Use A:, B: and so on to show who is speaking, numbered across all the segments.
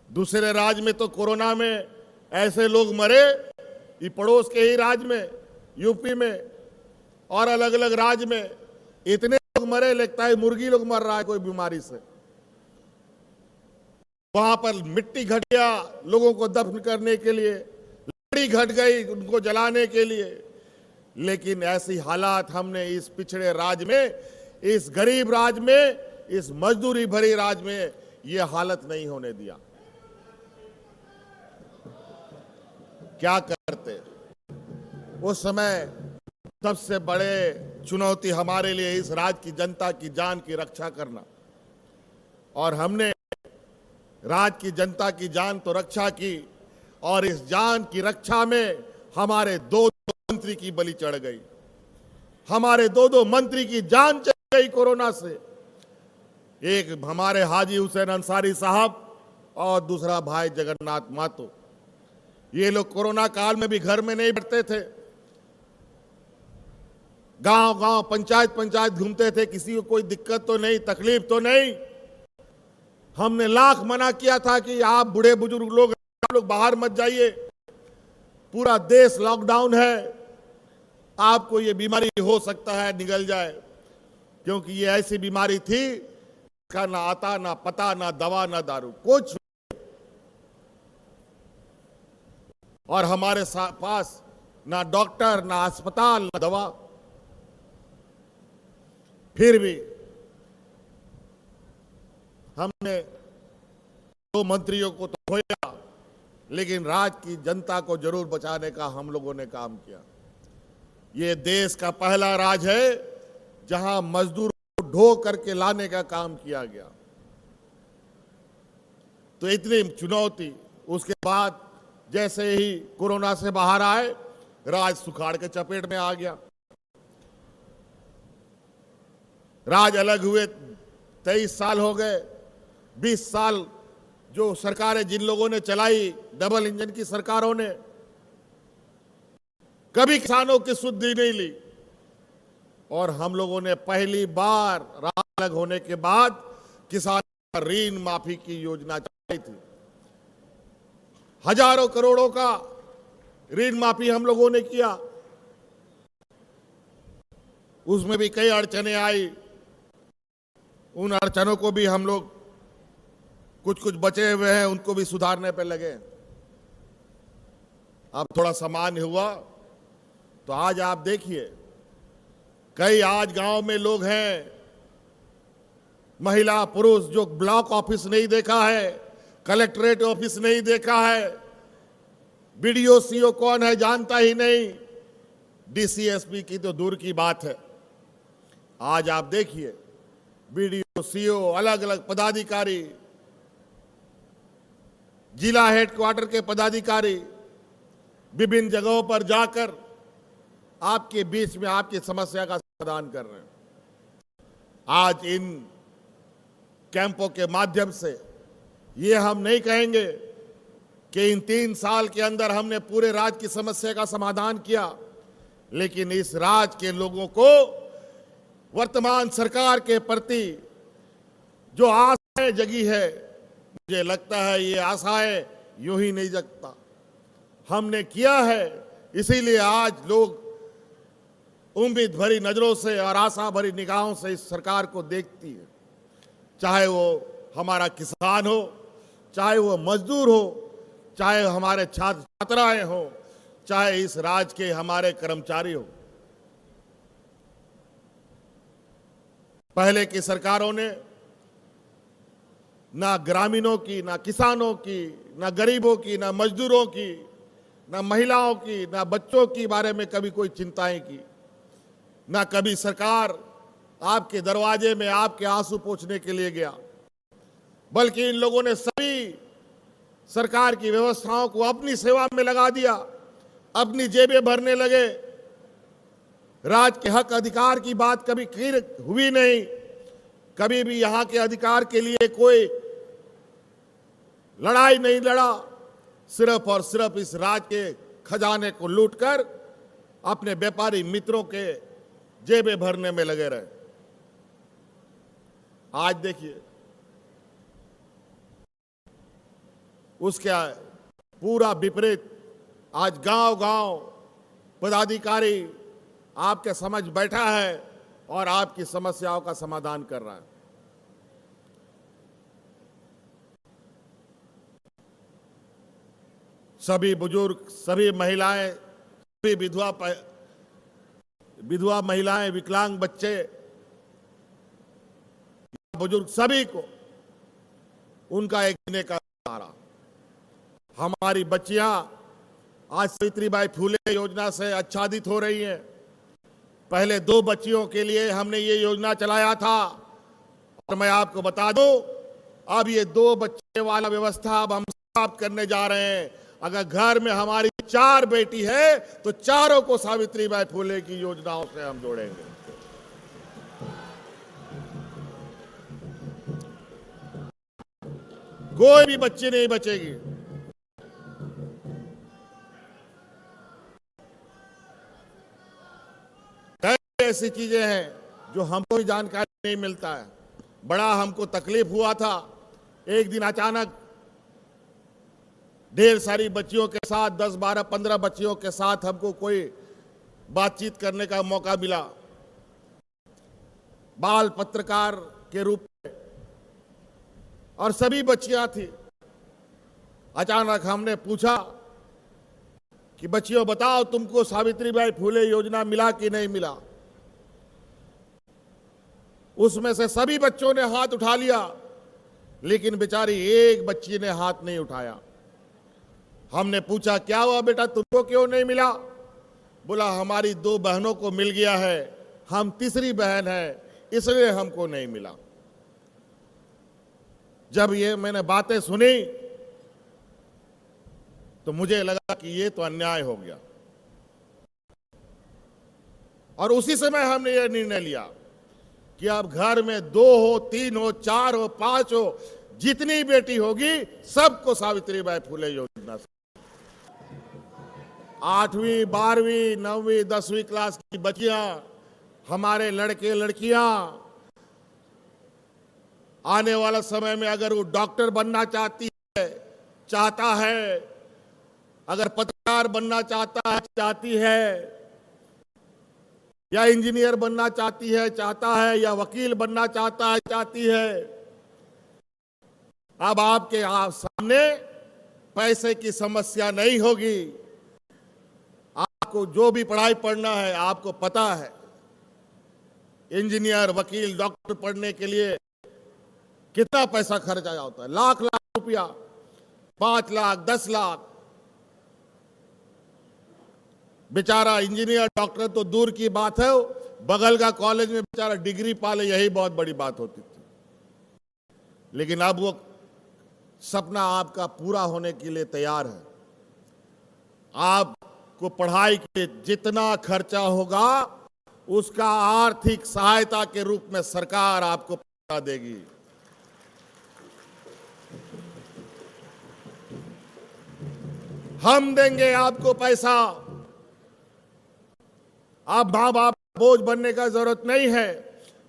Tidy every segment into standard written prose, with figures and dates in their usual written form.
A: दूसरे राज्य में तो कोरोना में ऐसे लोग मरे, ये पड़ोस के ही राज्य में, यूपी में और अलग अलग राज्य में इतने लोग मरे, लगता है मुर्गी लोग मर रहा है कोई बीमारी से। वहां पर मिट्टी घट गया लोगों को दफन करने के लिए, लकड़ी घट गई उनको जलाने के लिए, लेकिन ऐसी हालात हमने इस पिछड़े राज्य में, इस गरीब राज्य में, इस मजदूरी भरी राज्य में यह हालत नहीं होने दिया। क्या करते उस समय? सबसे बड़े चुनौती हमारे लिए इस राज्य की जनता की जान की रक्षा करना, और हमने राज्य की जनता की जान तो रक्षा की, और इस जान की रक्षा में हमारे दो मंत्री की बलि चढ़ गई, हमारे दो मंत्री की जान चली गई कोरोना से। एक हमारे हाजी हुसैन अंसारी साहब और दूसरा भाई जगन्नाथ मातो। ये लोग कोरोना काल में भी घर में नहीं बैठते थे, गांव गांव पंचायत पंचायत घूमते थे, किसी को कोई दिक्कत तो नहीं, तकलीफ तो नहीं। हमने लाख मना किया था कि आप बूढ़े बुजुर्ग लोग बाहर मत जाइए, पूरा देश लॉकडाउन है, आपको ये बीमारी हो सकता है निगल जाए, क्योंकि ये ऐसी बीमारी थी का ना आता ना पता, ना दवा ना दारू, कुछ। और हमारे पास ना डॉक्टर, ना अस्पताल, ना दवा। फिर भी हमने दो मंत्रियों को तो खोया, लेकिन राज्य की जनता को जरूर बचाने का हम लोगों ने काम किया। ये देश का पहला राज्य है जहां मजदूर को ढो करके लाने का काम किया गया। तो इतनी चुनौती, उसके बाद जैसे ही कोरोना से बाहर आए, राज्य सुखाड़ के चपेट में आ गया। राज्य अलग हुए 23 साल हो गए, 20 साल जो सरकारें जिन लोगों ने चलाई, डबल इंजन की सरकारों ने, कभी किसानों की सुधि नहीं ली। और हम लोगों ने पहली बार राज्य अलग होने के बाद किसानों का ऋण माफी की योजना चलाई थी। हजारों करोड़ों का ऋण माफी हम लोगों ने किया। उसमें भी कई अड़चनें आई, उन अड़चनों को भी हम लोग, कुछ कुछ बचे हुए हैं उनको भी सुधारने पे लगे। अब थोड़ा सामान्य हुआ तो आज आप देखिए, कई आज गांव में लोग हैं, महिला पुरुष, जो ब्लॉक ऑफिस नहीं देखा है, कलेक्ट्रेट ऑफिस नहीं देखा है, बीडीओ सीओ कौन है जानता ही नहीं, डीसीएसपी की तो दूर की बात है। आज आप देखिए, बीडीओ सीओ, अलग अलग पदाधिकारी, जिला हेडक्वार्टर के पदाधिकारी विभिन्न जगहों पर जाकर आपके बीच में आपकी समस्या का समाधान कर रहे हैं। आज इन कैंपों के माध्यम से ये हम नहीं कहेंगे कि इन 3 साल के अंदर हमने पूरे राज्य की समस्या का समाधान किया, लेकिन इस राज्य के लोगों को वर्तमान सरकार के प्रति जो आशाएं जगी है, मुझे लगता है ये आशाएं यूं ही नहीं जगता, हमने किया है। इसीलिए आज लोग उम्मीद भरी नजरों से और आशा भरी निगाहों से इस सरकार को देखती है, चाहे वो हमारा किसान हो, चाहे वो मजदूर हो, चाहे हमारे छात्र छात्राएं हो, चाहे इस राज्य के हमारे कर्मचारी हो। पहले की सरकारों ने ना ग्रामीणों की, ना किसानों की, ना गरीबों की, ना मजदूरों की, ना महिलाओं की, ना बच्चों की बारे में कभी कोई चिंताएं की, ना कभी सरकार आपके दरवाजे में आपके आंसू पोंछने के लिए गया, बल्कि इन लोगों ने सभी सरकार की व्यवस्थाओं को अपनी सेवा में लगा दिया, अपनी जेबें भरने लगे। राज्य के हक अधिकार की बात कभी हुई नहीं, कभी भी यहां के अधिकार के लिए कोई लड़ाई नहीं लड़ा, सिर्फ और सिर्फ इस राज्य के खजाने को लूटकर अपने व्यापारी मित्रों के जेबें भरने में लगे रहे। आज देखिए, उसके पूरा विपरीत आज गांव-गांव पदाधिकारी आपके समझ बैठा है और आपकी समस्याओं का समाधान कर रहा है। सभी बुजुर्ग, सभी महिलाएं, सभी विधवा महिलाएं, विकलांग बच्चे, बुजुर्ग, सभी को उनका एक जीने का सहारा। हमारी बच्चियां आज सावित्रीबाई फुले योजना से आच्छादित हो रही हैं। पहले 2 बच्चियों के लिए हमने ये योजना चलाया था और मैं आपको बता दूं, अब ये 2 बच्चे वाला व्यवस्था अब हम समाप्त करने जा रहे हैं। अगर घर में हमारी 4 बेटी है तो चारों को सावित्रीबाई फुले की योजनाओं से हम जोड़ेंगे। कोई भी बच्ची नहीं बचेगी। कई ऐसी चीजें हैं जो हमको भी जानकारी नहीं मिलता है। बड़ा हमको तकलीफ हुआ था। एक दिन अचानक ढेर सारी बच्चियों के साथ 10, 12, 15 बच्चियों के साथ हमको कोई बातचीत करने का मौका मिला, बाल पत्रकार के रूप में, और सभी बच्चियां थी। अचानक हमने पूछा कि बच्चियों बताओ, तुमको सावित्रीबाई फुले योजना मिला कि नहीं मिला? उसमें से सभी बच्चों ने हाथ उठा लिया, लेकिन बेचारी एक बच्ची ने हाथ नहीं उठाया। हमने पूछा क्या हुआ बेटा, तुमको क्यों नहीं मिला? बोला हमारी 2 बहनों को मिल गया है, हम तीसरी बहन है, इसलिए हमको नहीं मिला। जब ये मैंने बातें सुनी तो मुझे लगा कि ये तो अन्याय हो गया, और उसी समय हमने ये निर्णय लिया कि अब घर में 2 हो, 3 हो, 4 हो, 5 हो, जितनी बेटी होगी सबको सावित्रीबाई फुले योजना से। 8वीं, 12वीं, 9वीं, 10वीं क्लास की बच्चियां, हमारे लड़के लड़कियां, आने वाला समय में अगर वो डॉक्टर बनना चाहता है, अगर पत्रकार बनना चाहती है, या इंजीनियर बनना चाहता है, या वकील बनना चाहती है, अब आपके सामने पैसे की समस्या नहीं होगी। आपको जो भी पढ़ाई पढ़ना है, आपको पता है इंजीनियर, वकील, डॉक्टर पढ़ने के लिए कितना पैसा खर्चा होता है, लाख लाख रुपया, 5 लाख, 10 लाख। बेचारा इंजीनियर, डॉक्टर तो दूर की बात है, बगल का कॉलेज में बेचारा डिग्री पाले, यही बहुत बड़ी बात होती थी। लेकिन अब वो सपना आपका पूरा होने के लिए तैयार है। आपको पढ़ाई के जितना खर्चा होगा उसका आर्थिक सहायता के रूप में सरकार आपको पैसा देगी। हम देंगे आपको पैसा। आप मां बाप बोझ बनने का जरूरत नहीं है,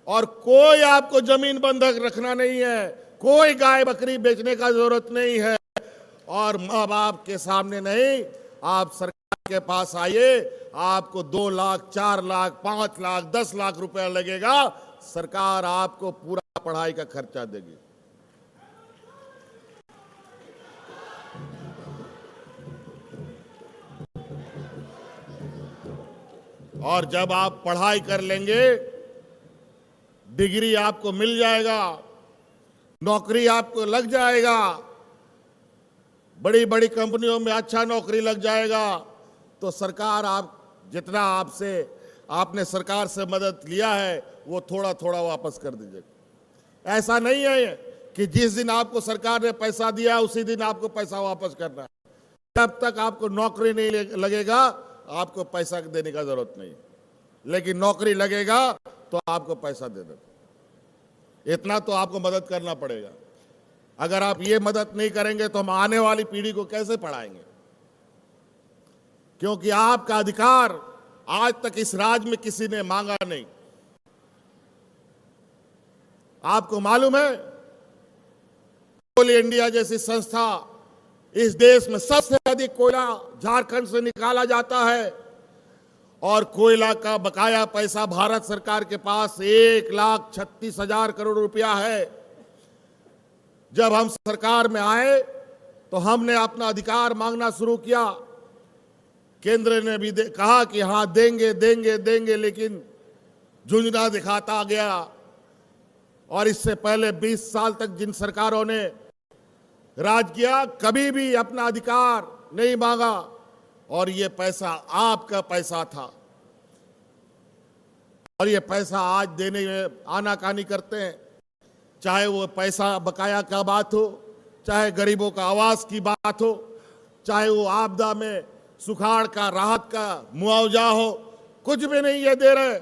A: और कोई आपको जमीन बंधक रखना नहीं है, कोई गाय बकरी बेचने का जरूरत नहीं है, और मां बाप के सामने नहीं, आप सरकार के पास आइए, आपको 2 लाख, 4 लाख, 5 लाख, 10 लाख रुपया लगेगा, सरकार आपको पूरा पढ़ाई का खर्चा देगी। और जब आप पढ़ाई कर लेंगे, डिग्री आपको मिल जाएगा, नौकरी आपको लग जाएगा, बड़ी बड़ी कंपनियों में अच्छा नौकरी लग जाएगा, तो सरकार जितना आपने सरकार से मदद लिया है वो थोड़ा थोड़ा वापस कर दीजिएगा। ऐसा नहीं है कि जिस दिन आपको सरकार ने पैसा दिया उसी दिन आपको पैसा वापस करना है। तब तक आपको नौकरी नहीं लगेगा, आपको पैसा देने का जरूरत नहीं, लेकिन नौकरी लगेगा तो आपको पैसा दे देते। इतना तो आपको मदद करना पड़ेगा। अगर आप ये मदद नहीं करेंगे तो हम आने वाली पीढ़ी को कैसे पढ़ाएंगे? क्योंकि आपका अधिकार आज तक इस राज्य में किसी ने मांगा नहीं। आपको मालूम है, कोल इंडिया जैसी संस्था इस देश में सबसे अधिक कोयला झारखंड से निकाला जाता है और कोयला का बकाया पैसा भारत सरकार के पास 1,36,000 करोड़ रुपया है। जब हम सरकार में आए तो हमने अपना अधिकार मांगना शुरू किया। केंद्र ने भी कहा कि हाँ देंगे देंगे देंगे, लेकिन झुंझुना दिखाता गया। और इससे पहले 20 साल तक जिन सरकारों ने राज किया, कभी भी अपना अधिकार नहीं मांगा और ये पैसा आपका पैसा था। और ये पैसा आज देने में आनाकानी करते हैं, चाहे वो पैसा बकाया का बात हो, चाहे गरीबों का आवास की बात हो, चाहे वो आपदा में सुखाड़ का राहत का मुआवजा हो, कुछ भी नहीं ये दे रहे।